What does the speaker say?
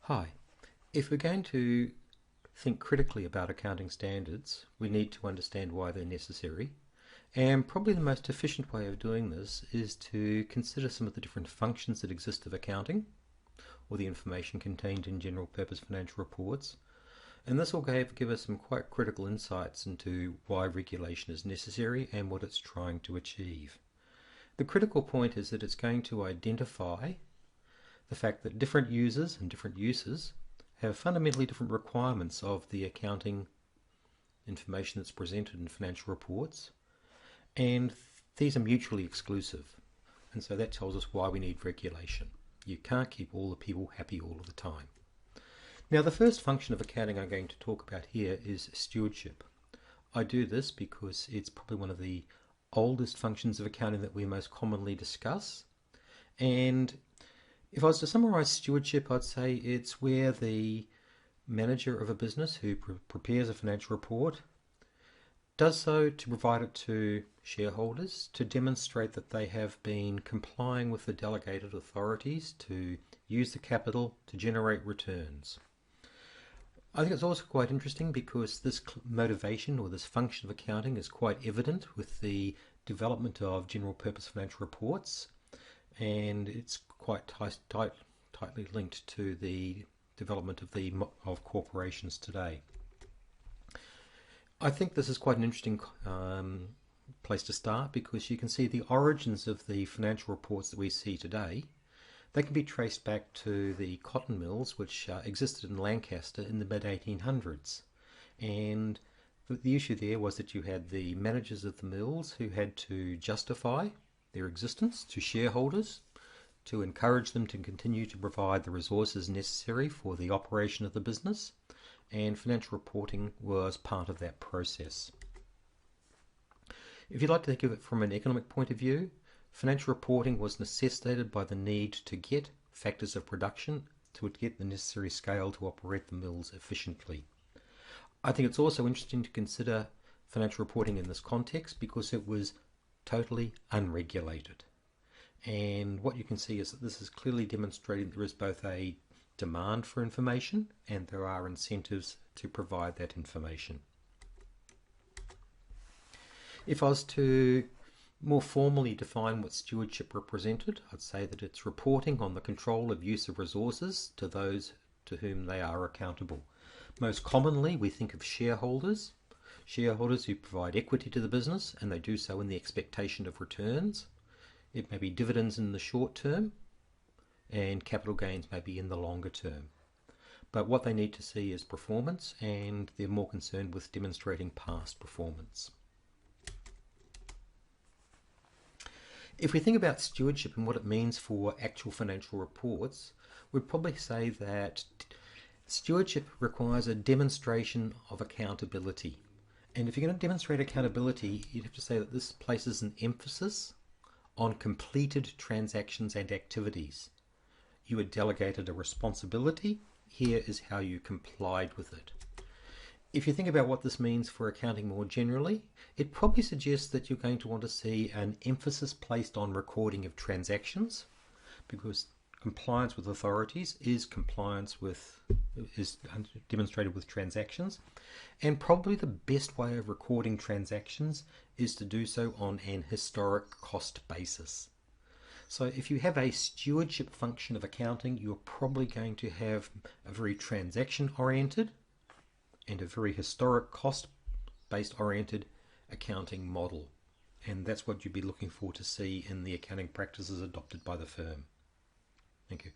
Hi. If we're going to think critically about accounting standards, we need to understand why they're necessary. And probably the most efficient way of doing this is to consider some of the different functions that exist of accounting, or the information contained in general purpose financial reports. And this will give us some quite critical insights into why regulation is necessary and what it's trying to achieve. The critical point is that it's going to identify the fact that different users and different uses have fundamentally different requirements of the accounting information that's presented in financial reports, and these are mutually exclusive. And so that tells us why we need regulation. You can't keep all the people happy all of the time. Now, the first function of accounting I'm going to talk about here is stewardship. I do this because it's probably one of the oldest functions of accounting that we most commonly discuss. And if I was to summarize stewardship, I'd say it's where the manager of a business who prepares a financial report does so to provide it to shareholders to demonstrate that they have been complying with the delegated authorities to use the capital to generate returns. I think it's also quite interesting because this motivation or this function of accounting is quite evident with the development of general purpose financial reports, and it's quite tightly linked to the development of corporations today. I think this is quite an interesting place to start because you can see the origins of the financial reports that we see today. They can be traced back to the cotton mills which existed in Lancaster in the mid-1800s. And the issue there was that you had the managers of the mills who had to justify their existence to shareholders to encourage them to continue to provide the resources necessary for the operation of the business, and financial reporting was part of that process. If you'd like to think of it from an economic point of view, financial reporting was necessitated by the need to get factors of production to get the necessary scale to operate the mills efficiently. I think it's also interesting to consider financial reporting in this context because it was totally unregulated. And what you can see is that this is clearly demonstrating there is both a demand for information and there are incentives to provide that information. If I was to more formally define what stewardship represented, I'd say that it's reporting on the control of use of resources to those to whom they are accountable. Most commonly, we think of shareholders who provide equity to the business, and they do so in the expectation of returns. It may be dividends in the short term, and capital gains may be in the longer term. But what they need to see is performance, and they're more concerned with demonstrating past performance. If we think about stewardship and what it means for actual financial reports, we'd probably say that stewardship requires a demonstration of accountability. And if you're going to demonstrate accountability, you'd have to say that this places an emphasis on completed transactions and activities. You had delegated a responsibility. Here is how you complied with it. If you think about what this means for accounting more generally, it probably suggests that you're going to want to see an emphasis placed on recording of transactions, because compliance with authorities is demonstrated with transactions, and probably the best way of recording transactions is to do so on an historic cost basis. So if you have a stewardship function of accounting, you're probably going to have a very transaction oriented and a very historic cost-based oriented accounting model. And that's what you'd be looking for to see in the accounting practices adopted by the firm. Thank you.